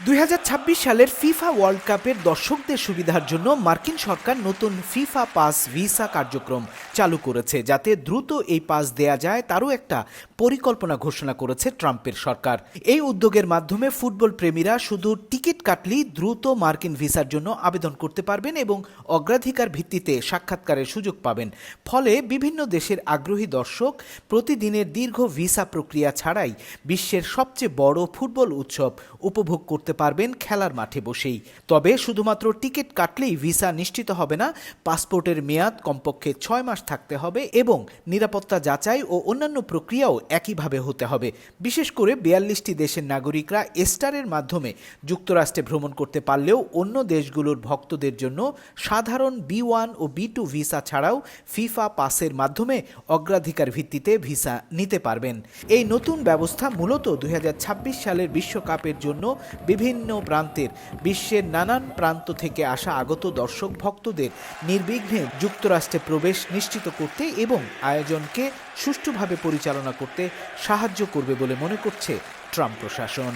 2026 সালের FIFA world কাপের দর্শকদের সুবিধার জন্য মার্কিন সরকার নতুন ফিফা পাস ভিসা কার্যক্রম চালু করেছে, যাতে দ্রুত এই পাস দেয়া যায় তারও একটা পরিকল্পনা ঘোষণা করেছে ট্রাম্পের সরকার। এই উদ্যোগের মাধ্যমে ফুটবল প্রেমীরা শুধু টিকিট কাটলেই দ্রুত মার্কিন ভিসার জন্য আবেদন করতে পারবেন এবং অগ্রাধিকার ভিত্তিতে সাক্ষাৎকারের সুযোগ পাবেন। ফলে বিভিন্ন দেশের আগ্রহী দর্শক প্রতিদিনের দীর্ঘ ভিসা প্রক্রিয়া ছাড়াই বিশ্বের সবচেয়ে বড় ফুটবল উৎসব উপভোগ করতে পারবেন খেলার মাঠে বসেই। তবে শুধুমাত্র টিকিট কাটলেই ভিসা নিশ্চিত হবে না। পাসপোর্টের মেয়াদ কমপক্ষে 6 মাস থাকতে হবে এবং নিরাপত্তা যাচাই ও অন্যান্য প্রক্রিয়াও একইভাবে হতে হবে। বিশেষ করে 42টি দেশের নাগরিকরা স্টারের মাধ্যমে যুক্তরাষ্ট্রে ভ্রমণ করতে পারলেও অন্য দেশগুলোর ভক্তদের জন্য সাধারণ B1 ও B2 ভিসা ছাড়াও ফিফা পাসের মাধ্যমে অগ্রাধিকার ভিত্তিতে ভিসা নিতে পারবেন। এই নতুন ব্যবস্থা মূলত 2026 সালের বিশ্বকাপের জন্য বিভিন্ন প্রান্তের বিশ্বের নানান প্রান্ত থেকে আসা আগত দর্শক ভক্তদের নির্বিঘ্নে যুক্তরাষ্ট্রে প্রবেশ নিশ্চিত করতে এবং আয়োজনকে সুষ্ঠুভাবে পরিচালনা করতে সাহায্য করবে বলে মনে করছে ট্রাম্প প্রশাসন।